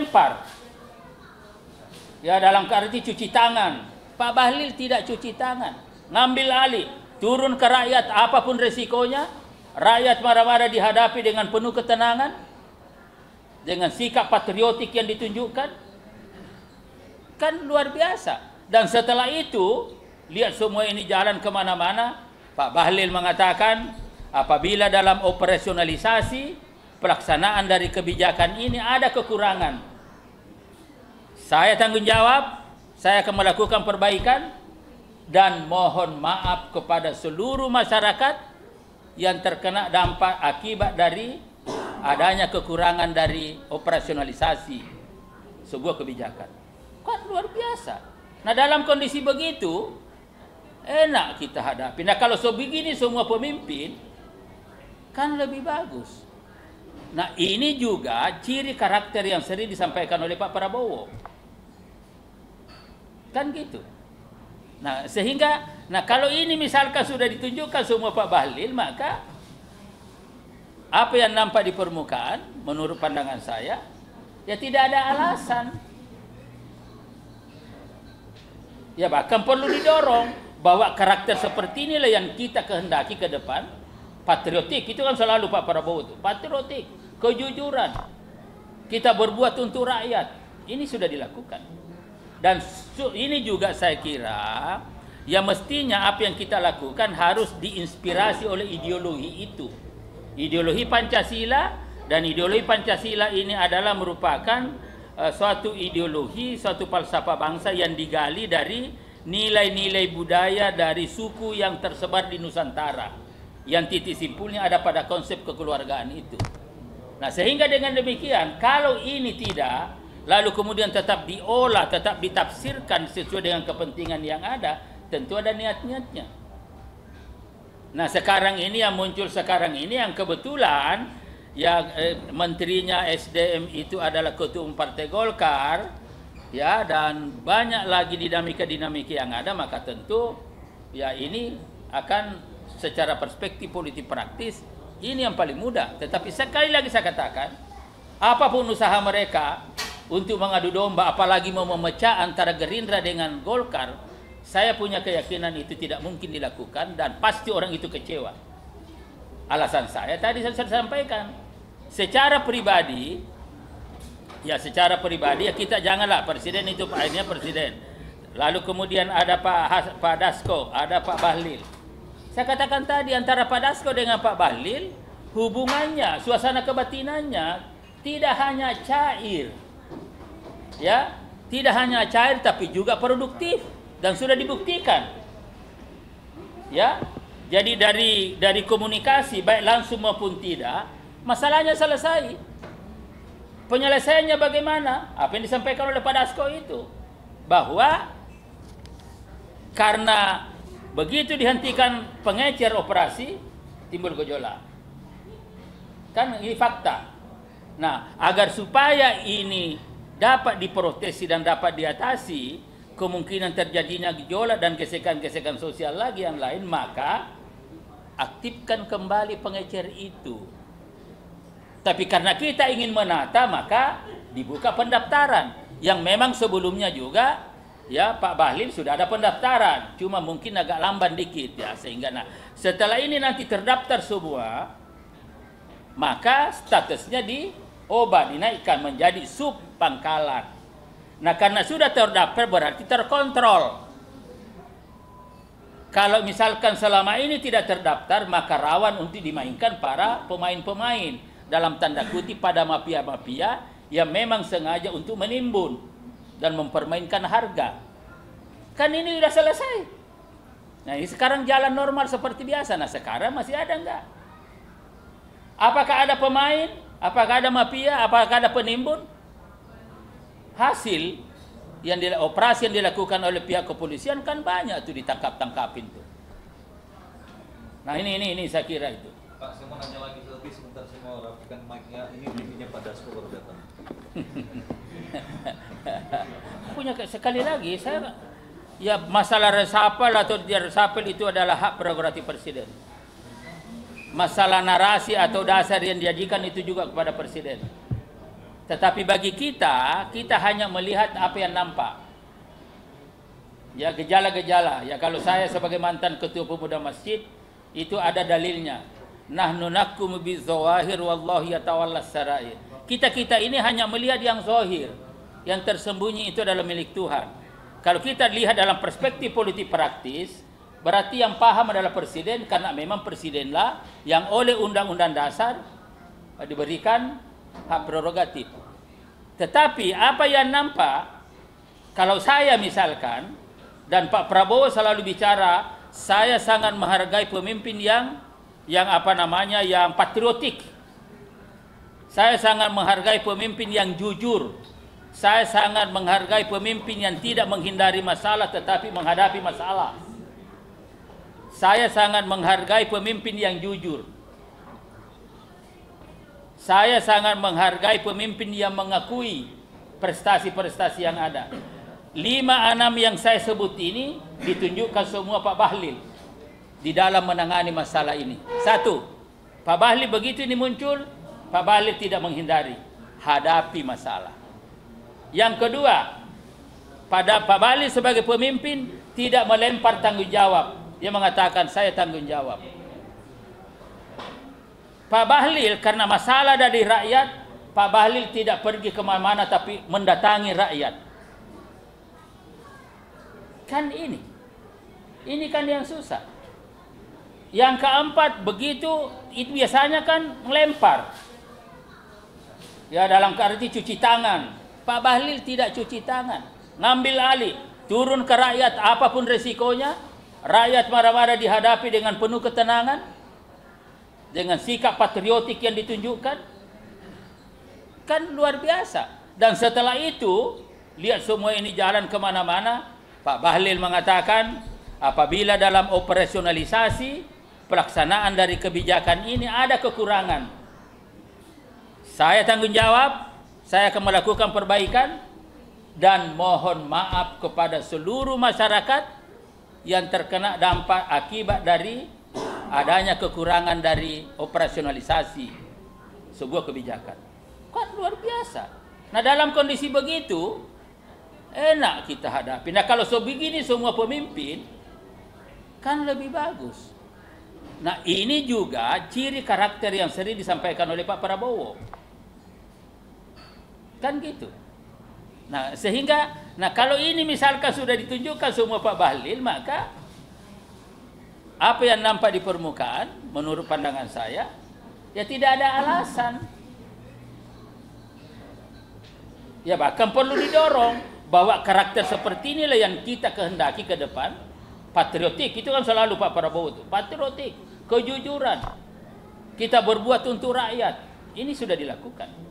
melempar. Ya, dalam arti cuci tangan. Pak Bahlil tidak cuci tangan, ngambil alih, turun ke rakyat apapun resikonya. Rakyat marah-marah dihadapi dengan penuh ketenangan, dengan sikap patriotik yang ditunjukkan. Kan luar biasa. Dan setelah itu, lihat semua ini jalan kemana-mana. Pak Bahlil mengatakan, apabila dalam operasionalisasi pelaksanaan dari kebijakan ini ada kekurangan, saya tanggung jawab, saya akan melakukan perbaikan dan mohon maaf kepada seluruh masyarakat yang terkena dampak akibat dari adanya kekurangan dari operasionalisasi sebuah kebijakan. Kan luar biasa. Nah, dalam kondisi begitu enak kita hadapi. Nah, kalau sebegini semua pemimpin kan lebih bagus. Nah, ini juga ciri karakter yang sering disampaikan oleh Pak Prabowo. Kan gitu. Nah, sehingga kalau ini misalkan sudah ditunjukkan semua Pak Bahlil, maka apa yang nampak di permukaan menurut pandangan saya, ya tidak ada alasan. Ya, bahkan perlu didorong bahwa karakter seperti inilah yang kita kehendaki ke depan. Patriotik, itu kan selalu Pak Prabowo itu. Patriotik, kejujuran. Kita berbuat untuk rakyat. Ini sudah dilakukan. Dan ini juga saya kira yang mestinya apa yang kita lakukan harus diinspirasi oleh ideologi itu. Ideologi Pancasila, dan ideologi Pancasila ini adalah merupakan suatu ideologi, suatu falsafah bangsa yang digali dari nilai-nilai budaya dari suku yang tersebar di Nusantara. Yang titik simpulnya ada pada konsep kekeluargaan itu. Nah, sehingga dengan demikian, kalau ini tidak, lalu kemudian tetap diolah, tetap ditafsirkan sesuai dengan kepentingan yang ada, tentu ada niat-niatnya. Nah, sekarang ini yang muncul sekarang ini yang kebetulan yang menterinya SDM itu adalah ketua umum Partai Golkar, ya, dan banyak lagi dinamika-dinamika yang ada, maka tentu ya ini akan secara perspektif politik praktis ini yang paling mudah. Tetapi sekali lagi saya katakan, apapun usaha mereka untuk mengadu domba, apalagi mau memecah antara Gerindra dengan Golkar, saya punya keyakinan itu tidak mungkin dilakukan dan pasti orang itu kecewa. Alasan saya tadi saya sampaikan. Secara pribadi ya kita janganlah presiden itu akhirnya presiden. Lalu kemudian ada Pak Dasko, ada Pak Bahlil. Saya katakan tadi antara Pak Dasko dengan Pak Bahlil hubungannya, suasana kebatinannya tidak hanya cair. Ya, tidak hanya cair tapi juga produktif dan sudah dibuktikan. Ya. Jadi dari komunikasi baik langsung maupun tidak, masalahnya selesai. Penyelesaiannya bagaimana? Apa yang disampaikan oleh Pak Dasko itu, bahwa karena begitu dihentikan pengecer operasi timbul gejolak. Kan ini fakta. Nah, agar supaya ini dapat diproteksi dan dapat diatasi kemungkinan terjadinya gejolak dan gesekan-gesekan sosial lagi yang lain, maka aktifkan kembali pengecer itu. Tapi karena kita ingin menata, maka dibuka pendaftaran yang memang sebelumnya juga ya Pak Bahlil sudah ada pendaftaran, cuma mungkin agak lamban dikit ya, sehingga setelah ini nanti terdaftar semua, maka statusnya diubah, dinaikkan menjadi sub pangkalan. Nah, karena sudah terdaftar berarti terkontrol. Kalau misalkan selama ini tidak terdaftar, maka rawan untuk dimainkan para pemain-pemain dalam tanda kutip pada mafia-mafia yang memang sengaja untuk menimbun dan mempermainkan harga. Kan ini sudah selesai. Nah, ini sekarang jalan normal seperti biasa. Nah, sekarang masih ada enggak? Apakah ada pemain? Apakah ada mafia? Apakah ada penimbun? Hasil yang operasi yang dilakukan oleh pihak kepolisian kan banyak tuh ditangkap-tangkapin tuh. Nah, ini saya kira itu. Pak, saya mau nanya lagi lebih sebentar, saya mau rapikan mic-nya. Ini TV-nya Pak Dasko baru datang. Punya sekali lagi saya ya masalah resapel atau tidak resapel itu adalah hak prerogatif presiden. Masalah narasi atau dasar yang diajukan itu juga kepada presiden. Tetapi bagi kita hanya melihat apa yang nampak. Ya, gejala-gejala. Ya, kalau saya sebagai mantan ketua pemuda masjid, itu ada dalilnya. Nahnu nakum bizawahir wallahu yatawallas sarair. Kita ini hanya melihat yang zahir. Yang tersembunyi itu adalah milik Tuhan. Kalau kita lihat dalam perspektif politik praktis, berarti yang paham adalah presiden, karena memang presidenlah yang oleh undang-undang dasar diberikan hak prerogatif. Tetapi apa yang nampak, kalau saya misalkan, dan Pak Prabowo selalu bicara, saya sangat menghargai pemimpin yang patriotik. Saya sangat menghargai pemimpin yang jujur. Saya sangat menghargai pemimpin yang tidak menghindari masalah tetapi menghadapi masalah. Saya sangat menghargai pemimpin yang jujur. Saya sangat menghargai pemimpin yang mengakui prestasi-prestasi yang ada. 5-6 yang saya sebut ini ditunjukkan semua Pak Bahlil di dalam menangani masalah ini. 1, Pak Bahlil begitu ini muncul, Pak Bahlil tidak menghindari, hadapi masalah. Yang kedua, pada Pak Bahlil sebagai pemimpin tidak melempar tanggung jawab. Dia mengatakan saya tanggung jawab. Pak Bahlil karena masalah dari rakyat, Pak Bahlil tidak pergi kemana-mana tapi mendatangi rakyat. Kan ini kan yang susah. Yang keempat, begitu itu biasanya kan melempar. Ya, dalam arti cuci tangan. Pak Bahlil tidak cuci tangan, ngambil alih, turun ke rakyat apapun resikonya. Rakyat marah-marah dihadapi dengan penuh ketenangan, dengan sikap patriotik yang ditunjukkan. Kan luar biasa. Dan setelah itu, lihat semua ini jalan kemana-mana. Pak Bahlil mengatakan, apabila dalam operasionalisasi pelaksanaan dari kebijakan ini ada kekurangan, saya tanggung jawab, saya akan melakukan perbaikan dan mohon maaf kepada seluruh masyarakat yang terkena dampak akibat dari adanya kekurangan dari operasionalisasi sebuah kebijakan. Kan luar biasa. Nah, dalam kondisi begitu enak kita hadapi. Nah, kalau sebegini semua pemimpin kan lebih bagus. Nah, ini juga ciri karakter yang sering disampaikan oleh Pak Prabowo. Kan gitu. Nah, sehingga kalau ini misalkan sudah ditunjukkan semua Pak Bahlil, maka apa yang nampak di permukaan menurut pandangan saya ya tidak ada alasan. Ya, bahkan perlu didorong bahwa karakter seperti inilah yang kita kehendaki ke depan. Patriotik, itu kan selalu Pak Prabowo itu. Patriotik, kejujuran. Kita berbuat untuk rakyat. Ini sudah dilakukan.